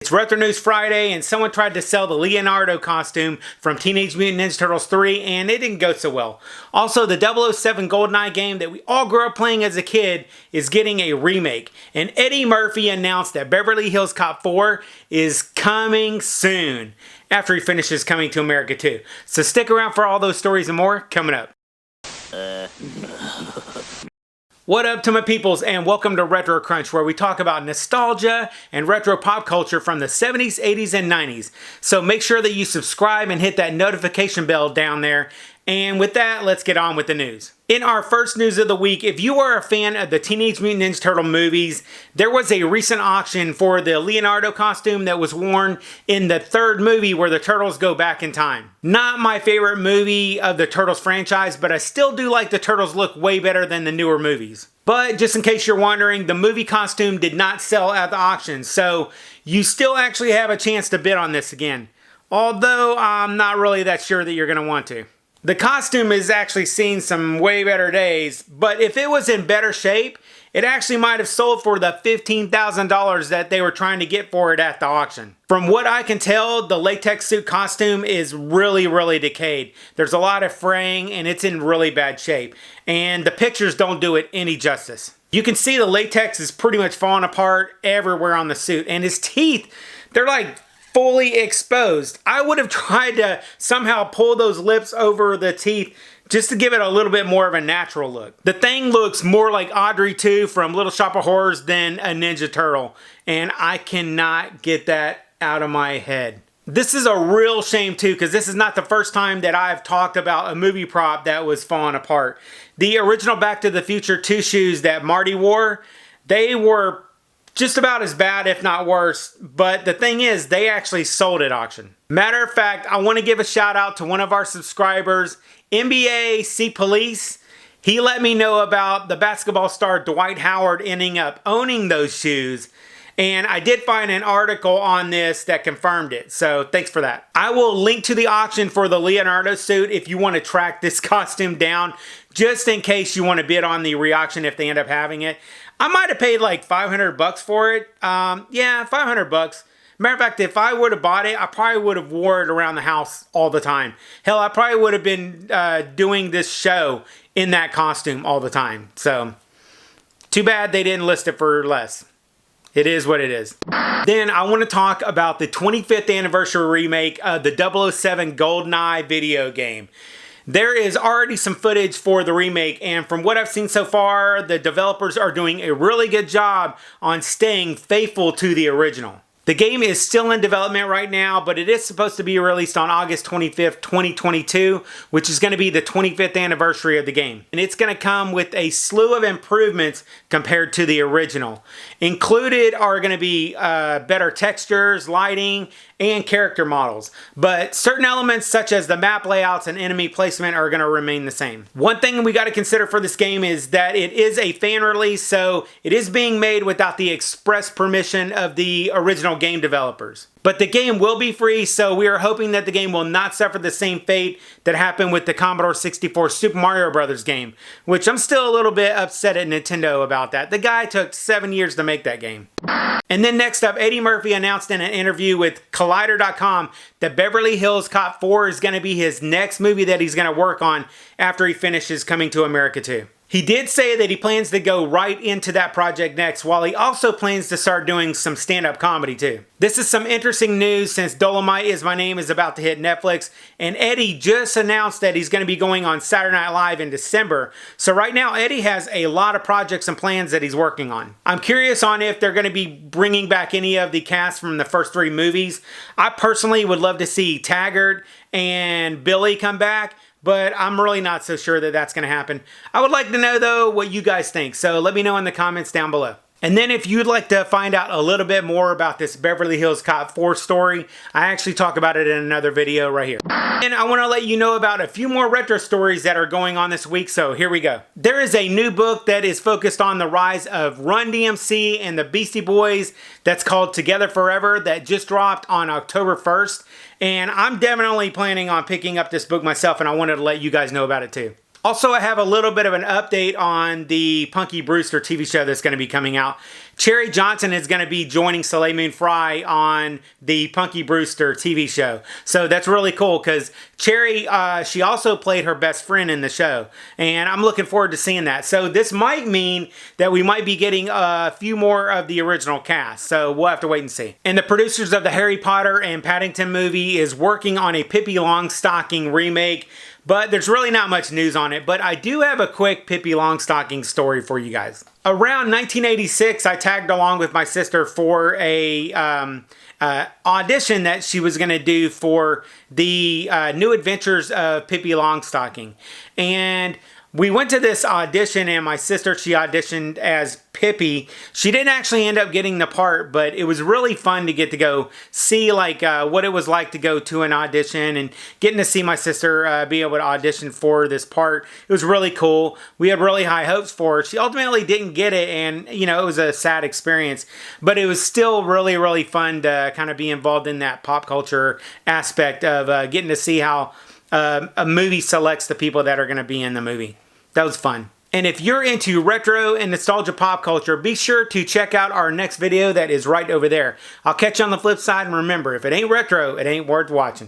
It's Retro News Friday, and someone tried to sell the Leonardo costume from Teenage Mutant Ninja Turtles 3, and it didn't go so well. Also, the 007 Goldeneye game that we all grew up playing as a kid is getting a remake. And Eddie Murphy announced that Beverly Hills Cop 4 is coming soon, after he finishes Coming to America 2. So stick around for all those stories and more coming up. What up to my peoples, and welcome to Retro Crunch, where we talk about nostalgia and retro pop culture from the 70s, 80s, and 90s. So make sure that you subscribe and hit that notification bell down there. And with that, let's get on with the news. In our first news of the week, if you are a fan of the Teenage Mutant Ninja Turtle movies, there was a recent auction for the Leonardo costume that was worn in the third movie where the Turtles go back in time. Not my favorite movie of the Turtles franchise, but I still do like the Turtles look way better than the newer movies. But just in case you're wondering, the movie costume did not sell at the auction, so you still actually have a chance to bid on this again. Although I'm not really that sure that you're going to want to. The costume has actually seen some way better days, but if it was in better shape, it actually might have sold for the $15,000 that they were trying to get for it at the auction. From what I can tell, the latex suit costume is really decayed. There's a lot of fraying and it's in really bad shape. And the pictures don't do it any justice. You can see the latex is pretty much falling apart everywhere on the suit. And his teeth, they're like fully exposed. I would have tried to somehow pull those lips over the teeth just to give it a little bit more of a natural look. The thing looks more like Audrey 2 from Little Shop of Horrors than a Ninja Turtle, and I cannot get that out of my head. This is a real shame too, because this is not the first time that I've talked about a movie prop that was falling apart. The original Back to the Future 2 shoes that Marty wore, they were just about as bad, if not worse, but the thing is, they actually sold at auction. Matter of fact, I want to give a shout out to one of our subscribers, NBA C Police. He let me know about the basketball star Dwight Howard ending up owning those shoes, and I did find an article on this that confirmed it, so thanks for that. I will link to the auction for the Leonardo suit if you want to track this costume down, just in case you want to bid on the re-auction if they end up having it. I might have paid like $500 for it. Yeah, $500. Matter of fact, if I would have bought it, I probably would have wore it around the house all the time. Hell, I probably would have been doing this show in that costume all the time. So, too bad they didn't list it for less. It is what it is. Then I want to talk about the 25th anniversary remake of the 007 Goldeneye video game. There is already some footage for the remake, and from what I've seen so far, the developers are doing a really good job on staying faithful to the original. The game is still in development right now, but it is supposed to be released on August 25th, 2022, which is going to be the 25th anniversary of the game. And it's going to come with a slew of improvements compared to the original. Included are going to be better textures, lighting, and character models. But certain elements such as the map layouts and enemy placement are going to remain the same. One thing we got to consider for this game is that it is a fan release, so it is being made without the express permission of the original game developers. But the game will be free, so we are hoping that the game will not suffer the same fate that happened with the Commodore 64 Super Mario Bros. Game, which I'm still a little bit upset at Nintendo about that. The guy took 7 years to make that game. And then next up, Eddie Murphy announced in an interview with Collider.com that Beverly Hills Cop 4 is going to be his next movie that he's going to work on after he finishes Coming to America 2. He did say that he plans to go right into that project next, while he also plans to start doing some stand-up comedy too. This is some interesting news since Dolomite Is My Name is about to hit Netflix, and Eddie just announced that he's going to be going on Saturday Night Live in December. So right now, Eddie has a lot of projects and plans that he's working on. I'm curious on if they're going to be bringing back any of the cast from the first 3 movies. I personally would love to see Taggart and Billy come back, but I'm really not so sure that that's going to happen. I would like to know, though, what you guys think, so let me know in the comments down below. And then if you'd like to find out a little bit more about this Beverly Hills Cop 4 story, I actually talk about it in another video right here. And I want to let you know about a few more retro stories that are going on this week, so here we go. There is a new book that is focused on the rise of Run DMC and the Beastie Boys that's called Together Forever that just dropped on October 1st. And I'm definitely planning on picking up this book myself, and I wanted to let you guys know about it too. Also, I have a little bit of an update on the Punky Brewster TV show that's going to be coming out. Cherry Johnson is going to be joining Soleil Moon Frye on the Punky Brewster TV show. So that's really cool because Cherry, she also played her best friend in the show. And I'm looking forward to seeing that. So this might mean that we might be getting a few more of the original cast. So we'll have to wait and see. And the producers of the Harry Potter and Paddington movie is working on a Pippi Longstocking remake. But there's really not much news on it. But I do have a quick Pippi Longstocking story for you guys. Around 1986, I tagged along with my sister for a audition that she was going to do for the New Adventures of Pippi Longstocking. And we went to this audition, and my sister, she auditioned as Pippi. She didn't actually end up getting the part, but it was really fun to get to go see like what it was like to go to an audition and getting to see my sister be able to audition for this part. It was really cool. We had really high hopes for her. She ultimately didn't get it, and you know, it was a sad experience, but it was still really, really fun to kind of be involved in that pop culture aspect of getting to see how a movie selects the people that are going to be in the movie. That was fun. And if you're into retro and nostalgia pop culture, be sure to check out our next video that is right over there. I'll catch you on the flip side, and remember, if it ain't retro, it ain't worth watching.